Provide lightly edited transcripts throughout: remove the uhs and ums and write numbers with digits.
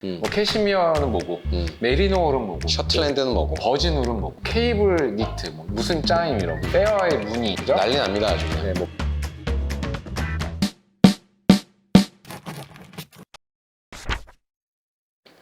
뭐 캐시미어는 뭐고, 메리노울은 뭐고, 셔틀랜드는 뭐고 버진울은 뭐고, 케이블 니트, 뭐 무슨 짜임 이런 거, 페어의 무늬, 그죠? 난리 납니다 아주 그냥. 네, 뭐.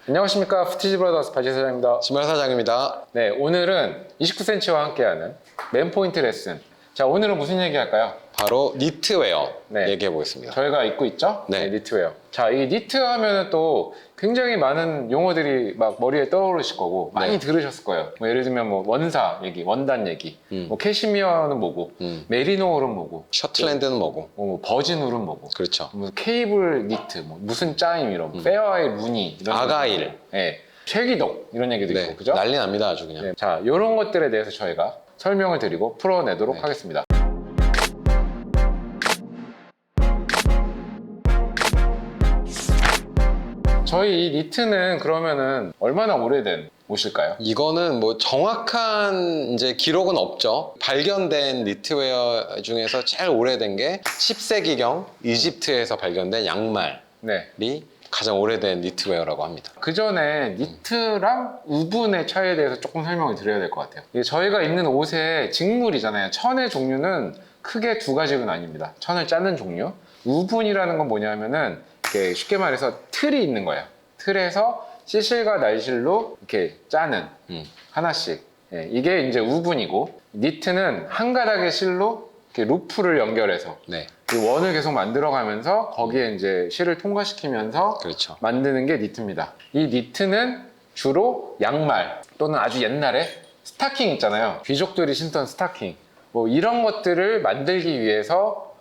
안녕하십니까, 푸티지 브라더스 바지 사장입니다. 신발 사장입니다. 네, 오늘은 29cm와 함께하는 맨포인트 레슨. 자, 오늘은 무슨 얘기 할까요? 바로 니트웨어 네. 얘기해 보겠습니다. 저희가 입고 있죠? 네. 니트웨어. 자, 이 니트 하면은 또 굉장히 많은 용어들이 막 머리에 떠오르실 거고 많이 네. 들으셨을 거예요. 뭐 예를 들면 뭐 원사 얘기, 원단 얘기, 뭐 캐시미어는 뭐고, 메리노울은 뭐고, 셔틀랜드는 뭐고 뭐 버진울은 뭐고, 그렇죠. 뭐 케이블 니트, 뭐 무슨 짜임 이런, 페어의 무늬, 이런 아가일. 얘기. 네. 쉐기독 이런 얘기도 네. 있고, 그죠? 난리 납니다 아주 그냥. 네. 자, 이런 것들에 대해서 저희가 설명을 드리고 풀어내도록 네. 하겠습니다. 저희 이 니트는 그러면은 얼마나 오래된 옷일까요? 이거는 뭐 정확한 이제 기록은 없죠. 발견된 니트웨어 중에서 제일 오래된 게 10세기경 이집트에서 발견된 양말이 네. 가장 오래된 니트웨어라고 합니다. 그 전에 니트랑 우분의 차이에 대해서 조금 설명을 드려야 될 것 같아요. 이게 저희가 입는 옷의 직물이잖아요. 천의 종류는 크게 두 가지로 나뉩니다. 천을 짜는 종류. 우분이라는 건 뭐냐면은 이렇게 쉽게 말해서 틀이 있는 거예요. 틀에서 시실과 날실로 이렇게 짜는 하나씩. 예, 이게 이제 우분이고, 니트는 한 가닥의 실로 이렇게 루프를 연결해서 네, 이 원을 계속 만들어가면서 거기에 이제 실을 통과시키면서 그렇죠. 만드는 게 니트입니다. 이 니트는 주로 양말 또는 아주 옛날에 스타킹 있잖아요. 귀족들이 신던 스타킹. 뭐 이런 것들을 만들기 위해서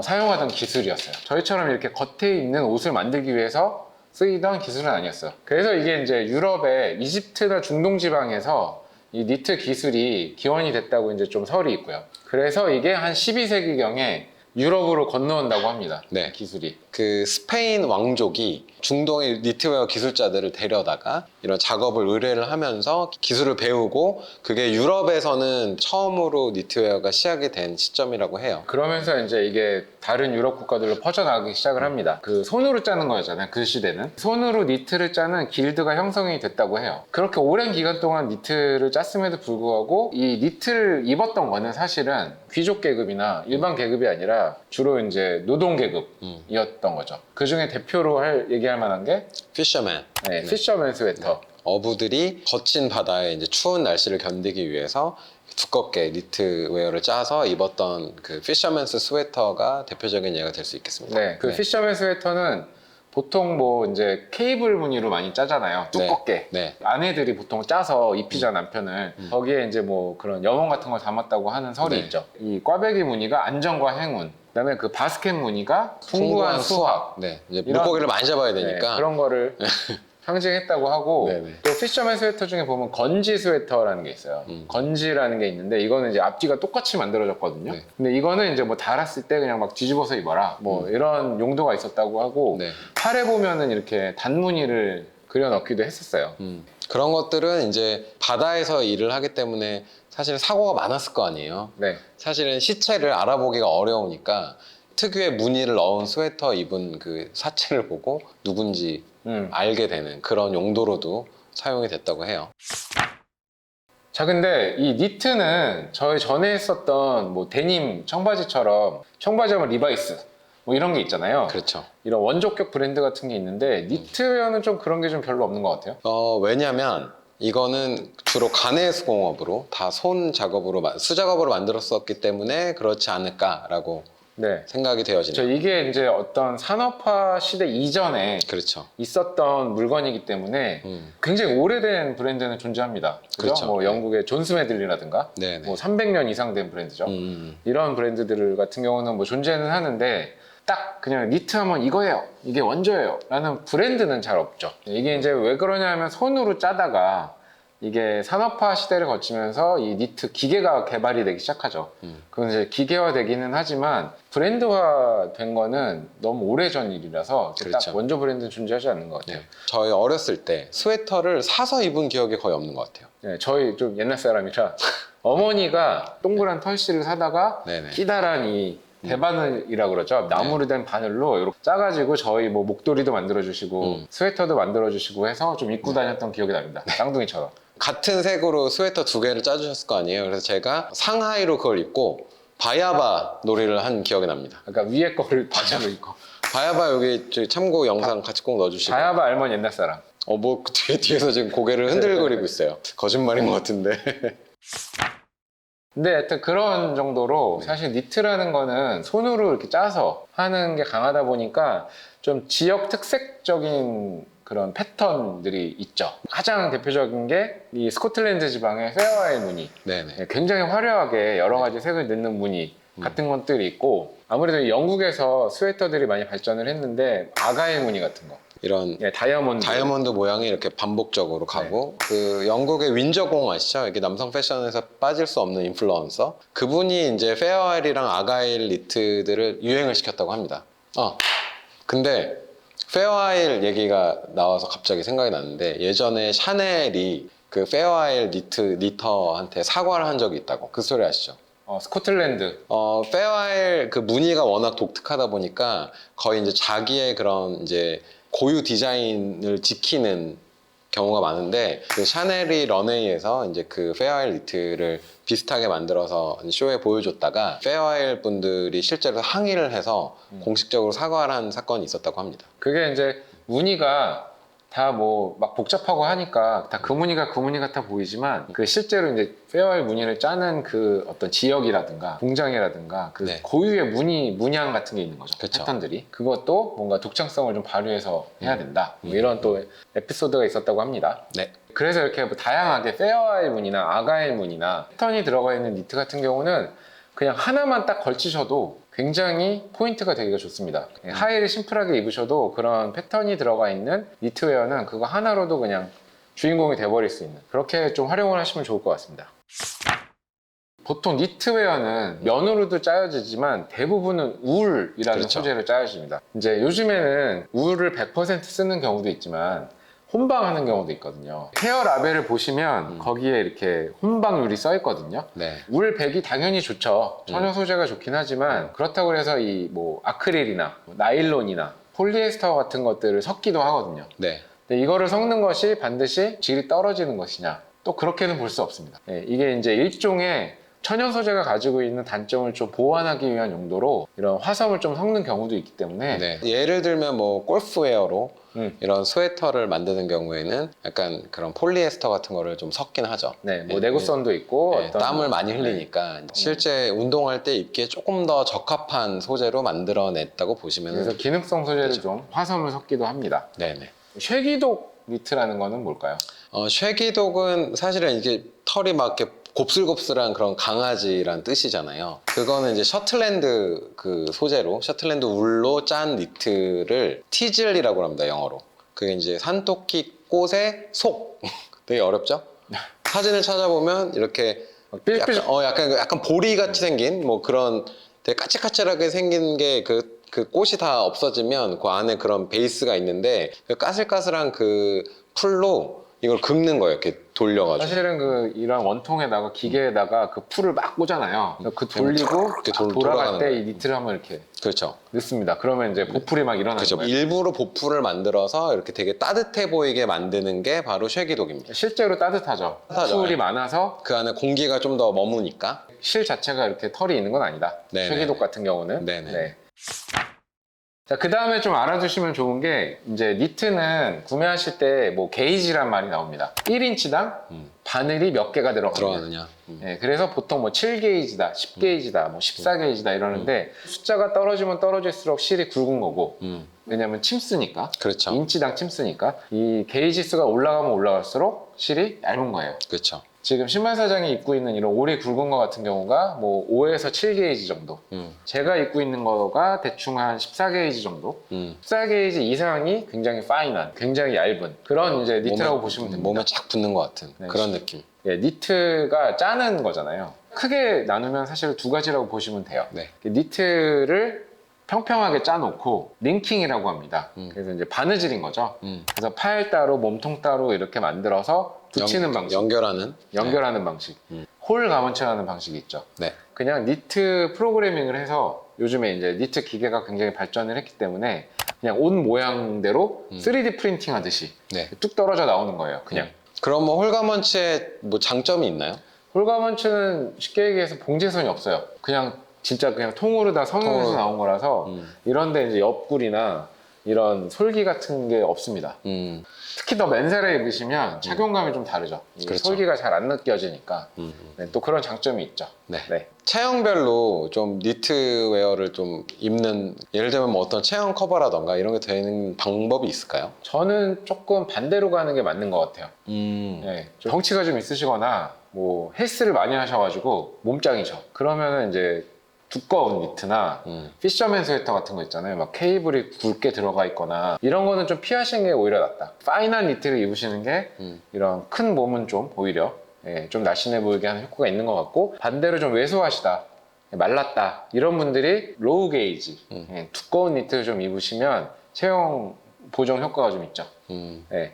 사용하던 기술이었어요. 저희처럼 이렇게 겉에 있는 옷을 만들기 위해서 쓰이던 기술은 아니었어요. 그래서 이게 이제 유럽의 이집트나 중동 지방에서 이 니트 기술이 기원이 됐다고 이제 좀 설이 있고요. 그래서 이게 한 12세기경에 유럽으로 건너온다고 합니다. 네. 기술이. 그 스페인 왕족이 중동의 니트웨어 기술자들을 데려다가 이런 작업을 의뢰를 하면서 기술을 배우고, 그게 유럽에서는 처음으로 니트웨어가 시작이 된 시점이라고 해요. 그러면서 이제 이게 다른 유럽 국가들로 퍼져나가기 시작을 합니다. 그 손으로 짜는 거였잖아요. 그 시대는. 손으로 니트를 짜는 길드가 형성이 됐다고 해요. 그렇게 오랜 기간 동안 니트를 짰음에도 불구하고 이 니트를 입었던 거는 사실은 귀족 계급이나 일반 계급이 아니라 주로 이제 노동 계급이었던 거죠. 그 중에 대표로 얘기할 만한 게 피셔맨. 피셔맨 스웨터. 어부들이 거친 바다에 이제 추운 날씨를 견디기 위해서 두껍게 니트웨어를 짜서 입었던 그 피셔맨스 스웨터가 대표적인 예가 될 수 있겠습니다. 네, 그 피셔맨 스웨터는 보통 뭐 이제 케이블 무늬로 많이 짜잖아요. 두껍게. 네. 아내들이 보통 짜서 입히자 남편을. 거기에 이제 뭐 그런 염원 같은 걸 담았다고 하는 설이 네. 있죠. 이 꽈배기 무늬가 안정과 행운. 그다음에 그 바스켓 무늬가 풍부한 수확. 네, 이제 이런- 물고기를 많이 잡아야 네, 되니까. 그런 거를 상징했다고 하고, 네네. 또 피셔맨 스웨터 중에 보면 건지 스웨터라는 게 있어요. 건지라는 게 있는데 이거는 이제 앞뒤가 똑같이 만들어졌거든요. 네. 근데 이거는 이제 뭐 달았을 때 그냥 막 뒤집어서 입어라 뭐 이런 용도가 있었다고 하고, 네. 팔에 보면은 이렇게 단무늬를 그려 넣기도 했었어요. 그런 것들은 이제 바다에서 일을 하기 때문에 사실 사고가 많았을 거 아니에요. 네. 사실은 시체를 알아보기가 어려우니까 특유의 무늬를 넣은 스웨터 입은 그 사체를 보고 누군지 알게 되는 그런 용도로도 사용이 됐다고 해요. 자, 근데 이 니트는 저희 전에 했었던 뭐 데님 청바지처럼 청바지하면 리바이스 뭐 이런 게 있잖아요. 그렇죠. 이런 원조격 브랜드 같은 게 있는데 니트웨어는 좀 그런 게 좀 별로 없는 것 같아요. 왜냐면 이거는 주로 가내 수공업으로 다 손 작업으로 수작업으로 만들었었기 때문에 그렇지 않을까라고 네. 생각이 되어지네요. 이게 이제 어떤 산업화 시대 이전에 그렇죠. 있었던 물건이기 때문에 굉장히 오래된 브랜드는 존재합니다. 그죠? 그렇죠. 뭐 영국의 존스 메들리라든가 네네. 뭐 300년 이상 된 브랜드죠. 이런 브랜드들 같은 경우는 뭐 존재는 하는데 딱 그냥 니트 하면 이거예요, 이게 원조예요 라는 브랜드는 잘 없죠. 이게 이제 왜 그러냐 하면 손으로 짜다가 이게 산업화 시대를 거치면서 이 니트 기계가 개발이 되기 시작하죠. 그건 이제 기계화 되기는 하지만 브랜드화 된 거는 너무 오래전 일이라서 그렇죠. 딱 원조 브랜드는 존재하지 않는 것 같아요. 네. 저희 어렸을 때 스웨터를 사서 입은 기억이 거의 없는 것 같아요. 네, 저희 좀 옛날 사람이라 어머니가 동그란 털실을 사다가 네네. 기다란 이 대바늘이라고 그러죠. 나무로 된 바늘로 이렇게 짜가지고 저희 뭐 목도리도 만들어주시고 스웨터도 만들어주시고 해서 좀 입고 다녔던 기억이 납니다. 쌍둥이처럼. 같은 색으로 스웨터 2개를 짜주셨을 거 아니에요. 그래서 제가 상하이로 그걸 입고 바야바 놀이를 한 기억이 납니다. 그러니까 위에 거를 바지로 입고. 바야바 여기 저기 참고 영상 같이 꼭 넣어주시고. 바야바 알면 옛날 사람. 뭐 뒤에서 지금 고개를 흔들거리고 있어요. 거짓말인 것 같은데. 근데 하여튼 그런 정도로 사실 니트라는 거는 손으로 이렇게 짜서 하는 게 강하다 보니까 좀 지역 특색적인 그런 패턴들이 있죠. 가장 대표적인 게 이 스코틀랜드 지방의 페어와일 무늬. 네네. 굉장히 화려하게 여러 가지 색을 넣는 무늬 같은 것들이 있고, 아무래도 영국에서 스웨터들이 많이 발전을 했는데 아가일 무늬 같은 거, 이런 다이아몬드 모양이 이렇게 반복적으로 가고 그 영국의 윈저공 아시죠? 이게 남성 패션에서 빠질 수 없는 인플루언서 그분이 이제 페어와일이랑 아가일 니트들을 유행을 시켰다고 합니다. 근데 페어와일 얘기가 나와서 갑자기 생각이 났는데 예전에 샤넬이 그 페어와일 니터한테 사과를 한 적이 있다고. 그 소리 아시죠? 스코틀랜드. 페어와일 그 무늬가 워낙 독특하다 보니까 거의 이제 자기의 그런 이제 고유 디자인을 지키는 경우가 많은데 그 샤넬이 런웨이에서 이제 그 페어와일 니트를 비슷하게 만들어서 쇼에 보여줬다가 페어와일 분들이 실제로 항의를 해서 공식적으로 사과를 한 사건이 있었다고 합니다. 그게 이제 무늬가 다 뭐 막 복잡하고 하니까 다 그 무늬가 그 무늬 같아 보이지만 그 실제로 이제 페어와일 무늬를 짜는 그 어떤 지역이라든가 공장이라든가 그 네. 고유의 문양 같은 게 있는 거죠. 그쵸. 패턴들이. 그것도 뭔가 독창성을 좀 발휘해서 해야 된다. 뭐 이런 또 에피소드가 있었다고 합니다. 네. 그래서 이렇게 뭐 다양하게 페어와일 무늬나 아가일 무늬나 패턴이 들어가 있는 니트 같은 경우는 그냥 하나만 딱 걸치셔도 굉장히 포인트가 되기가 좋습니다. 하의를 심플하게 입으셔도 그런 패턴이 들어가 있는 니트웨어는 그거 하나로도 그냥 주인공이 돼버릴 수 있는, 그렇게 좀 활용을 하시면 좋을 것 같습니다. 보통 니트웨어는 면으로도 짜여지지만 대부분은 울이라는 그렇죠. 소재로 짜여집니다. 이제 요즘에는 울을 100% 쓰는 경우도 있지만 혼방하는 경우도 있거든요. 헤어 라벨을 보시면 거기에 이렇게 혼방율이 써 있거든요. 네. 울 100이 당연히 좋죠. 천연 소재가 좋긴 하지만 그렇다고 해서 이 뭐 아크릴이나 나일론이나 폴리에스터 같은 것들을 섞기도 하거든요. 네. 근데 이거를 섞는 것이 반드시 질이 떨어지는 것이냐? 또 그렇게는 볼 수 없습니다. 이게 이제 일종의 천연 소재가 가지고 있는 단점을 좀 보완하기 위한 용도로 이런 화섬을 좀 섞는 경우도 있기 때문에 네. 예를 들면 뭐 골프웨어로 이런 스웨터를 만드는 경우에는 약간 그런 폴리에스터 같은 거를 좀 섞긴 하죠. 네, 뭐 내구성도 있고 네, 어떤 땀을 많이 흘리니까 실제 운동할 때 입기에 조금 더 적합한 소재로 만들어냈다고 보시면 그래서 기능성 소재를 좀 화섬을 섞기도 합니다. 네네. 쉐기독 니트라는 거는 뭘까요? 쉐기독은 사실은 이게 털이 막 이렇게 곱슬곱슬한 그런 강아지란 뜻이잖아요. 그거는 이제 셔틀랜드 그 소재로 셔틀랜드 울로 짠 니트를 티즐이라고 합니다, 영어로. 그게 이제 산토끼 꽃의 속. 되게 어렵죠? 사진을 찾아보면 이렇게 삐죽삐죽. 약간 보리 같이 생긴 뭐 그런 되게 까칠까칠하게 생긴 게 그 꽃이 다 없어지면 그 안에 그런 베이스가 있는데 그 까슬까슬한 그 풀로 이걸 긁는 거예요, 이렇게 돌려가지고. 사실은 그 이런 원통에다가 기계에다가 그 풀을 막 꽂잖아요. 그 돌리고 이렇게 돌아갈 돌아가는 때 거예요. 이 니트를 한번 이렇게 그렇죠. 넣습니다. 그러면 이제 보풀이 막 일어나는 그렇죠. 거예요. 일부러 보풀을 만들어서 이렇게 되게 따뜻해 보이게 만드는 게 바로 쉐기독입니다. 실제로 따뜻하죠. 따뜻하죠. 풀이 네. 많아서 그 안에 공기가 좀 더 머무니까. 실 자체가 이렇게 털이 있는 건 아니다. 네네. 쉐기독 같은 경우는. 네네. 네. 자, 그 다음에 좀 알아두시면 좋은 게, 이제 니트는 구매하실 때 뭐 게이지란 말이 나옵니다. 1인치당 바늘이 몇 개가 들어가느냐. 네, 그래서 보통 뭐 7게이지다, 10게이지다, 뭐 14게이지다 이러는데 숫자가 떨어지면 떨어질수록 실이 굵은 거고, 왜냐면 침쓰니까, 그렇죠. 인치당 침쓰니까 이 게이지 수가 올라가면 올라갈수록 실이 얇은 거예요. 그렇죠. 지금 신발 사장이 입고 있는 이런 올이 굵은 거 같은 경우가 뭐 5에서 7게이지 정도. 제가 입고 있는 거가 대충 한 14게이지 정도. 14게이지 이상이 굉장히 파인한, 굉장히 얇은 그런 이제 니트라고 보시면 됩니다. 몸에 쫙 붙는 것 같은 네. 그런 느낌. 예, 니트가 짜는 거잖아요. 크게 나누면 사실 두 가지라고 보시면 돼요. 네. 니트를 평평하게 짜놓고 링킹이라고 합니다. 그래서 이제 바느질인 거죠. 그래서 팔 따로 몸통 따로 이렇게 만들어서 붙이는 방식, 연결하는 방식, 홀 가문체라는 방식이 있죠. 네. 그냥 니트 프로그래밍을 해서 요즘에 이제 니트 기계가 굉장히 발전을 했기 때문에 그냥 옷 모양대로 3D 프린팅 하듯이 네. 뚝 떨어져 나오는 거예요. 그냥. 그럼 뭐 홀가먼츠의 뭐 장점이 있나요? 홀가먼츠는 쉽게 얘기해서 봉제선이 없어요. 그냥 진짜 그냥 통으로 다 성형해서 통으로. 나온 거라서 이런데 이제 옆구리나 이런 솔기 같은 게 없습니다. 특히 더 맨살에 입으시면 착용감이 좀 다르죠. 이 그렇죠. 솔기가 잘 안 느껴지니까. 네, 또 그런 장점이 있죠. 네. 네. 체형별로 좀 니트웨어를 좀 입는, 예를 들면 뭐 어떤 체형 커버라던가 이런 게 되는 방법이 있을까요? 저는 조금 반대로 가는 게 맞는 것 같아요. 네, 좀 덩치가 좀 있으시거나 뭐 헬스를 많이 하셔가지고 몸짱이죠. 그러면은 이제 두꺼운 니트나 피셔맨 스웨터 같은 거 있잖아요. 막 케이블이 굵게 들어가 있거나 이런 거는 좀 피하시는 게 오히려 낫다. 파인한 니트를 입으시는 게 이런 큰 몸은 좀 오히려 좀 날씬해 보이게 하는 효과가 있는 것 같고, 반대로 좀 왜소하시다, 말랐다 이런 분들이 로우 게이지 두꺼운 니트를 좀 입으시면 체형 보정 효과가 좀 있죠. 네.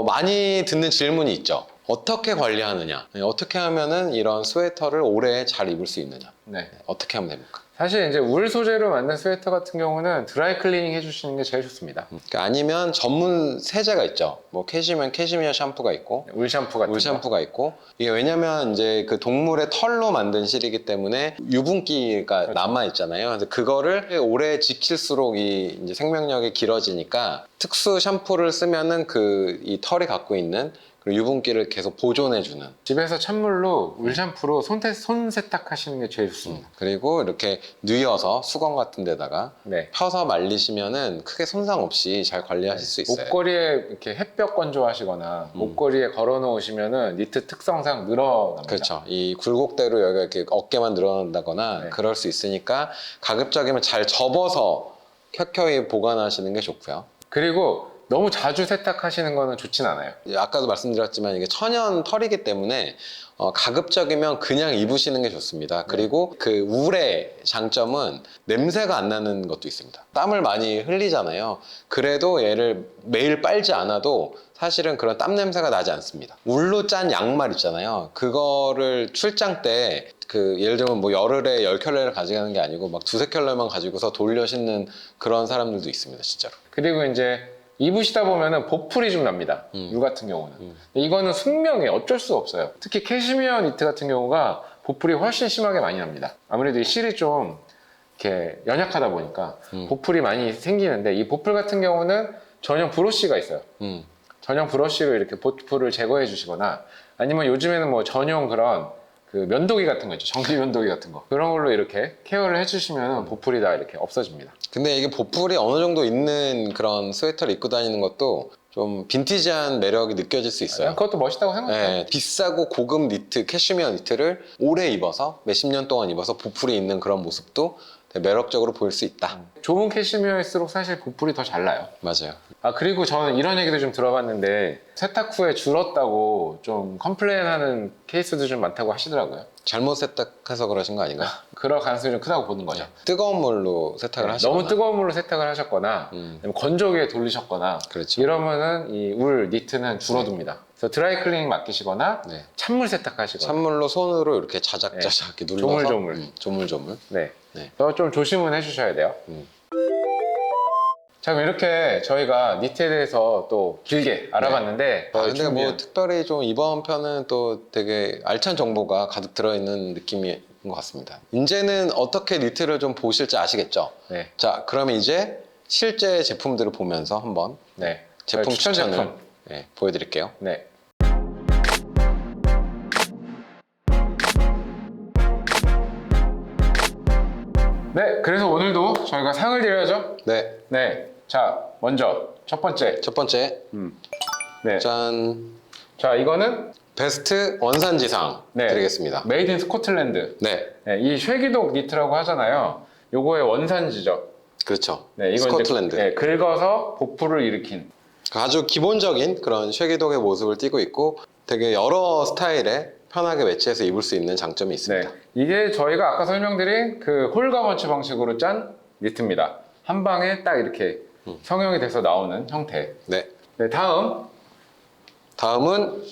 많이 듣는 질문이 있죠. 어떻게 관리하느냐? 어떻게 하면은 이런 스웨터를 오래 잘 입을 수 있느냐? 네. 어떻게 하면 됩니까? 사실 이제 울 소재로 만든 스웨터 같은 경우는 드라이 클리닝 해주시는 게 제일 좋습니다. 그러니까 아니면 전문 세제가 있죠. 뭐 캐시면 캐시미어 샴푸가 있고, 울 샴푸 같은 울 샴푸가 있고, 이게 왜냐면 이제 그 동물의 털로 만든 실이기 때문에 유분기가 그렇죠. 남아 있잖아요. 그래서 그거를 오래 지킬수록 이 이제 생명력이 길어지니까 특수 샴푸를 쓰면은 그 이 털이 갖고 있는 그 유분기를 계속 보존해주는. 집에서 찬물로 울 샴푸로 손 세탁하시는 게 제일 좋습니다. 그리고 이렇게 뉘어서 수건 같은 데다가 네. 펴서 말리시면은 크게 손상 없이 잘 관리하실 수 있어요. 목걸이에 이렇게 햇볕 건조하시거나 목걸이에 걸어 놓으시면은 니트 특성상 늘어납니다. 그렇죠. 이 굴곡대로 여기가 이렇게 어깨만 늘어난다거나 네. 그럴 수 있으니까 가급적이면 잘 접어서 켜켜이 보관하시는 게 좋고요. 그리고 너무 자주 세탁하시는 거는 좋진 않아요. 아까도 말씀드렸지만 이게 천연 털이기 때문에 가급적이면 그냥 입으시는 게 좋습니다. 그리고 그 울의 장점은 냄새가 안 나는 것도 있습니다. 땀을 많이 흘리잖아요. 그래도 얘를 매일 빨지 않아도 사실은 그런 땀 냄새가 나지 않습니다. 울로 짠 양말 있잖아요. 그거를 출장 때 그 예를 들면 뭐 열흘에 10켤레를 가져가는 게 아니고 막 두세 켤레만 가지고서 돌려 신는 그런 사람들도 있습니다, 진짜로. 그리고 이제 입으시다 보면은 보풀이 좀 납니다. 울 같은 경우는. 근데 이거는 숙명이에요. 어쩔 수 없어요. 특히 캐시미어 니트 같은 경우가 보풀이 훨씬 심하게 많이 납니다. 아무래도 이 실이 좀 이렇게 연약하다 보니까 보풀이 많이 생기는데, 이 보풀 같은 경우는 전용 브러쉬가 있어요. 전용 브러쉬로 이렇게 보풀을 제거해 주시거나, 아니면 요즘에는 뭐 전용 그런 그 면도기 같은 거 있죠. 전기 면도기 같은 거. 그런 걸로 이렇게 케어를 해주시면 보풀이 다 이렇게 없어집니다. 근데 이게 보풀이 어느 정도 있는 그런 스웨터를 입고 다니는 것도 좀 빈티지한 매력이 느껴질 수 있어요. 그것도 멋있다고 생각해요. 네, 비싸고 고급 니트, 캐시미어 니트를 오래 입어서 몇십 년 동안 입어서 보풀이 있는 그런 모습도 되게 매력적으로 보일 수 있다. 좋은 캐시미어일수록 사실 보풀이 더 잘 나요. 맞아요. 그리고 저는 이런 얘기도 좀 들어봤는데, 세탁 후에 줄었다고 좀 컴플레인하는 케이스도 좀 많다고 하시더라고요. 잘못 세탁해서 그러신 거 아닌가요? 그럴 가능성이 좀 크다고 보는 거죠. 뜨거운 물로 세탁을 하시거나 너무 뜨거운 물로 세탁을 하셨거나 아니면 건조기에 돌리셨거나 그렇죠. 이러면은 이 울 니트는 줄어듭니다. 그래서 드라이 클리닝 맡기시거나 네. 찬물 세탁하시거나. 찬물로 손으로 이렇게 자작자작 이렇게 눌러서 조물조물. 조물조물. 네. 네. 그래서 좀 조심은 해주셔야 돼요. 자, 그럼 이렇게 저희가 니트에 대해서 또 길게 알아봤는데, 근데 뭐 특별히 좀 이번 편은 또 되게 알찬 정보가 가득 들어있는 느낌인 것 같습니다. 이제는 어떻게 니트를 좀 보실지 아시겠죠? 네. 자, 그러면 이제 실제 제품들을 보면서 한번 네. 제품 추천 추천을 제품. 보여드릴게요. 네. 네, 그래서 오늘도 저희가 상을 드려야죠. 네, 네. 자, 먼저 첫 번째. 첫 번째 네. 짠, 자, 이거는 베스트 원산지상 네. 드리겠습니다. 메이드 인 스코틀랜드. 네, 네, 이 쉐기독 니트라고 하잖아요. 요거의 원산지죠. 그렇죠. 네, 이건 스코틀랜드. 이제, 긁어서 보풀을 일으킨. 아주 기본적인 그런 쉐기독의 모습을 띠고 있고 되게 여러 스타일에 편하게 매치해서 입을 수 있는 장점이 네, 있습니다. 이게 저희가 아까 설명드린 그 홀가먼츠 방식으로 짠 니트입니다. 한 방에 딱 이렇게 성형이 돼서 나오는 형태. 네, 네, 다음은 다음은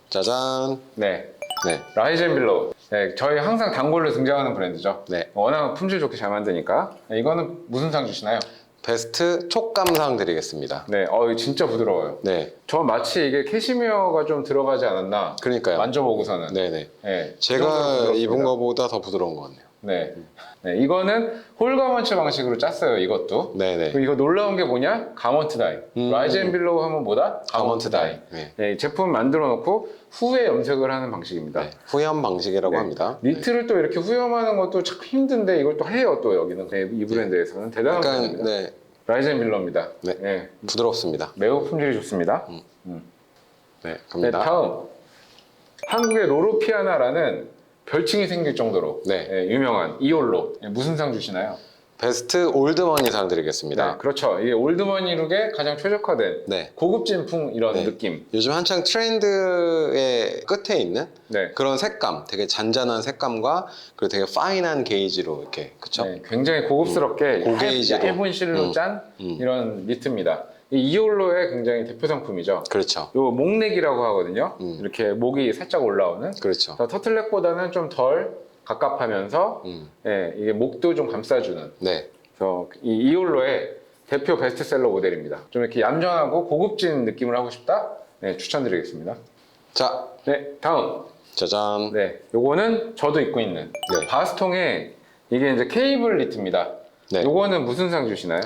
짜잔. 네, 네, 라이젠 빌로우. 네, 저희 항상 단골로 등장하는 브랜드죠. 네. 워낙 품질 좋게 잘 만드니까. 네, 이거는 무슨 상 주시나요? 베스트 촉감상 드리겠습니다. 네, 이거 진짜 부드러워요. 네. 저 마치 이게 캐시미어가 좀 들어가지 않았나? 그러니까요. 만져보고서는. 네네. 네, 그 정도로 제가 부드럽습니다. 입은 거보다 더 부드러운 것 같네요. 네. 네, 이거는 홀가먼츠 방식으로 짰어요, 이것도. 네네. 그리고 이거 놀라운 게 뭐냐? 가먼트 다이. 라이즈 앤 빌로우 하면 뭐다? 가먼트 다이. 네. 네, 제품 만들어 놓고 후에 염색을 하는 방식입니다. 네. 후염 방식이라고 네. 합니다. 니트를 또 이렇게 후염하는 것도 참 힘든데 이걸 또 해요, 또 여기는. 네, 이 브랜드에서는 대단한 약간 브랜드입니다. 네. 라이즈 앤 빌로우입니다. 네. 네, 부드럽습니다. 매우 품질이 좋습니다. 네. 네, 갑니다. 다음. 한국의 로로피아나라는 별칭이 생길 정도로 네. 유명한 이올로. 네, 무슨 상 주시나요? 베스트 올드머니상 네, 드리겠습니다. 그렇죠. 이게 올드머니 룩에 가장 최적화된 네. 고급진풍 이런 네. 느낌. 요즘 한창 트렌드의 끝에 있는 네. 그런 색감, 되게 잔잔한 색감과 그리고 되게 파인한 게이지로 이렇게 그쵸? 네, 굉장히 고급스럽게 고게이지로. 얇은 실로 짠 이런 니트입니다. 이 이올로의 굉장히 대표 상품이죠. 그렇죠. 요 목넥이라고 하거든요. 이렇게 목이 살짝 올라오는. 그렇죠. 그래서 터틀넥보다는 좀 덜 갑갑하면서 예, 이게 목도 좀 감싸주는. 네. 그래서 이 이올로의 대표 베스트셀러 모델입니다. 좀 이렇게 얌전하고 고급진 느낌을 하고 싶다? 네, 추천드리겠습니다. 자, 네, 다음. 짜잔. 네, 요거는 저도 입고 있는 네. 바스통의 이게 이제 케이블 니트입니다. 네. 요거는 무슨 상 주시나요?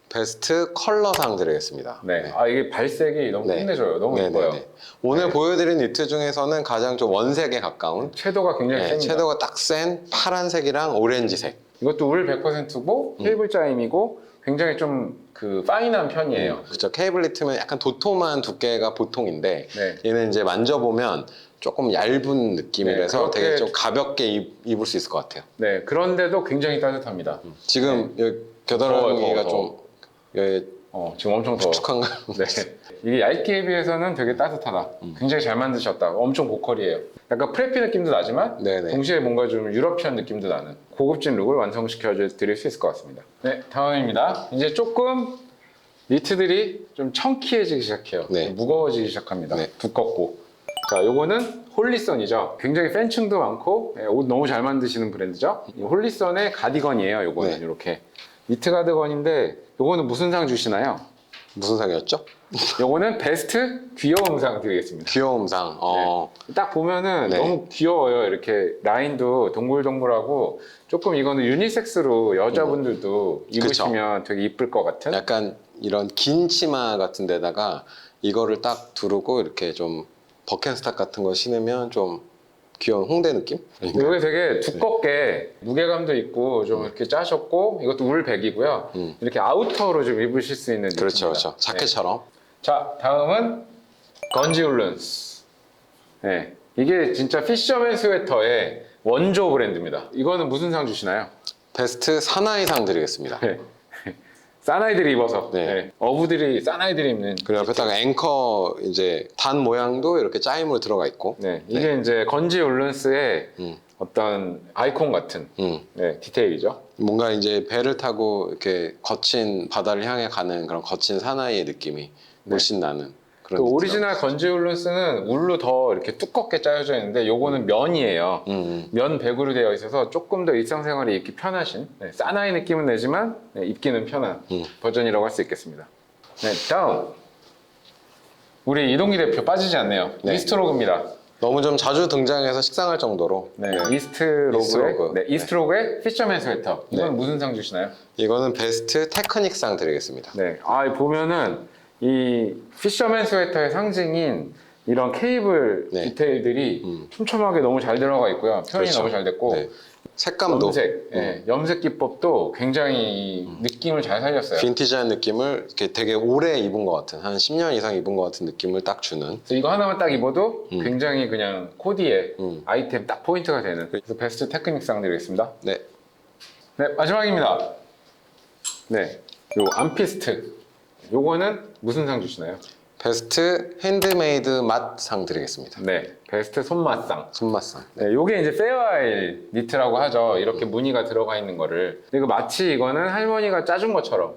베스트 컬러상 드리겠습니다. 네, 이게 발색이 너무 네. 끝내줘요. 너무 네, 예뻐요. 네, 네. 오늘 보여드린 니트 중에서는 가장 좀 원색에 가까운 채도가 굉장히 네, 셉니다. 채도가 딱 센 파란색이랑 오렌지색. 이것도 울 100%고 케이블 짜임이고 굉장히 좀 그 파인한 편이에요. 그렇죠. 케이블 니트면 약간 도톰한 두께가 보통인데 네. 얘는 이제 만져보면 조금 얇은 느낌이라서 네, 되게 그렇게- 좀 가볍게 입을 수 있을 것 같아요. 네, 그런데도 굉장히 따뜻합니다. 지금 여기 더워요, 겨드랑이가 더워. 좀 여기 지금 엄청 더워. 축축한가요? 네. 이게 얇기에 비해서는 되게 따뜻하다. 굉장히 잘 만드셨다. 엄청 고퀄이에요. 약간 프레피 느낌도 나지만 네네. 동시에 뭔가 좀 유러피안 느낌도 나는 고급진 룩을 완성시켜 드릴 수 있을 것 같습니다. 네, 다음입니다. 이제 조금 니트들이 좀 청키해지기 시작해요. 네. 좀 무거워지기 시작합니다. 네. 두껍고. 자, 요거는 홀리선이죠. 굉장히 팬층도 많고 옷 너무 잘 만드시는 브랜드죠. 이 홀리선의 가디건이에요. 요거는 네. 이렇게 니트 가디건인데 요거는 무슨 상 주시나요? 무슨 상이었죠? 요거는 베스트 귀여움 상 드리겠습니다. 귀여움상. 딱 보면은 네. 너무 귀여워요. 이렇게 라인도 동글동글하고 조금 이거는 유니섹스로 여자분들도 입으시면 되게 이쁠 것 같은. 약간 이런 긴 치마 같은 데다가 이거를 딱 두르고 이렇게 좀 버켄스탁 같은 거 신으면 좀 귀여운 홍대 느낌? 이게 되게 두껍게 무게감도 있고 좀 이렇게 짜셨고 이것도 울백이고요. 이렇게 아우터로 좀 입으실 수 있는 그렇죠, 느낌입니다. 그렇죠. 자켓처럼. 자, 다음은 건지울런스. 네, 이게 진짜 피셔맨 스웨터의 원조 브랜드입니다. 이거는 무슨 상 주시나요? 베스트 사나이상 드리겠습니다. 네. 사나이들이 입어서 네. 네. 어부들이 사나이들이 입는 그리고 옆에다가 앵커 이제 단 모양도 이렇게 짜임으로 들어가 있고. 네, 이게 이제 건지울런스의 어떤 아이콘 같은 네, 디테일이죠. 뭔가 이제 배를 타고 이렇게 거친 바다를 향해 가는 그런 거친 사나이의 느낌이 물씬 나는 그런. 그 니트라고. 오리지널 건지울런스는 울로 더 이렇게 두껍게 짜여져 있는데 요거는 면이에요. 면 백으로 되어 있어서 조금 더 일상생활에 입기 편하신 사나이 느낌은 내지만 입기는 편한 버전이라고 할 수 있겠습니다. 네, 다음 우리 이동기 대표 빠지지 않네요. 네. 이스트로그입니다. 너무 좀 자주 등장해서 식상할 정도로. 네, 네. 이스트로그의 이스트로그. 네, 이스트로그의 피셔맨 스웨터. 이건 네. 무슨 상 주시나요? 이거는 베스트 테크닉상 드리겠습니다. 네, 보면은 이 피셔맨 스웨터의 상징인 이런 케이블 네. 디테일들이 촘촘하게 너무 잘 들어가 있고요. 표현이 그렇죠. 너무 잘 됐고 네. 색감도 염색, 염색 기법도 굉장히 느낌을 잘 살렸어요. 빈티지한 느낌을 이렇게 되게 오래 입은 것 같은 한 10년 이상 입은 것 같은 느낌을 딱 주는. 그래서 이거 하나만 딱 입어도 굉장히 그냥 코디에 아이템 딱 포인트가 되는. 그래서 베스트 테크닉상 드리겠습니다. 네. 네, 마지막입니다. 네, 요 암피스트. 요거는 무슨 상 주시나요? 베스트 핸드메이드 맛상 드리겠습니다. 네, 베스트 손맛상. 손맛상. 네, 요게 이제 페어아일 니트라고 하죠. 이렇게 무늬가 들어가 있는 거를. 그리고 마치 이거는 할머니가 짜준 것처럼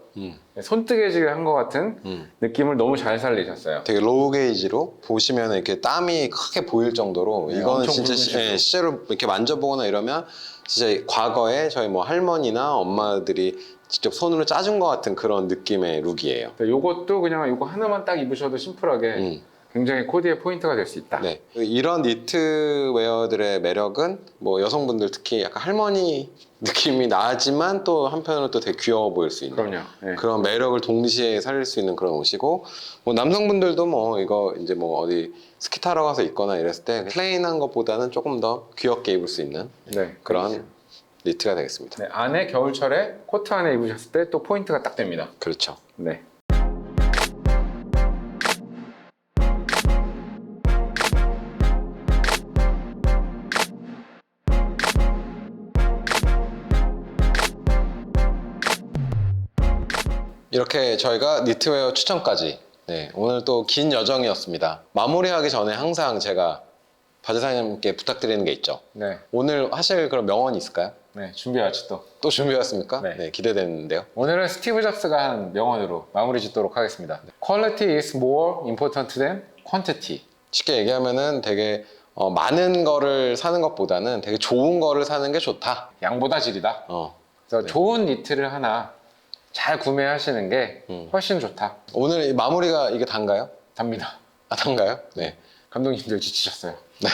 손뜨개질 한 것 같은 느낌을 너무 잘 살리셨어요. 되게 로우 게이지로 보시면 이렇게 땀이 크게 보일 정도로 네, 이거는 엄청 진짜 붉은 실로. 실제로 이렇게 만져보거나 이러면 진짜 과거에 저희 뭐 할머니나 엄마들이 직접 손으로 짜준 것 같은 그런 느낌의 룩이에요. 네, 요것도 그냥 요거 하나만 딱 입으셔도 심플하게 굉장히 코디의 포인트가 될 수 있다. 네. 이런 니트 웨어들의 매력은 뭐 여성분들 특히 약간 할머니 느낌이 나지만 또 한편으로 또 되게 귀여워 보일 수 있는 그럼요. 네. 그런 매력을 동시에 살릴 수 있는 그런 옷이고, 뭐 남성분들도 뭐 이거 이제 뭐 어디 스키 타러 가서 입거나 이랬을 때 플레인한 것보다는 조금 더 귀엽게 입을 수 있는 네, 그런 니트가 되겠습니다. 네, 안에 겨울철에 코트 안에 입으셨을 때 또 포인트가 딱 됩니다. 그렇죠. 네. 이렇게 저희가 니트웨어 추천까지, 네, 오늘 또 긴 여정이었습니다. 마무리하기 전에 항상 제가 바지사님께 부탁드리는 게 있죠. 네. 오늘 하실 그런 명언이 있을까요? 네, 준비해왔지 또. 또 준비했습니까? 네. 네, 기대되는데요. 오늘은 스티브 잡스가 한 명언으로 마무리 짓도록 하겠습니다. Quality is more important than quantity. 쉽게 얘기하면은 되게 많은 거를 사는 것보다는 되게 좋은 거를 사는 게 좋다. 양보다 질이다. 그래서 좋은 니트를 하나 잘 구매하시는 게 훨씬 좋다. 오늘 이 마무리가 이게 단가요? 답니다. 아, 단가요? 네. 감독님들 지치셨어요. 네.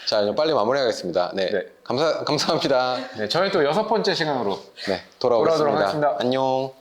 자, 이제 빨리 마무리하겠습니다. 네. 네. 감사합니다. 네, 저희 또 6번째 시간으로 네. 돌아오겠습니다. 돌아오도록 하겠습니다. 안녕.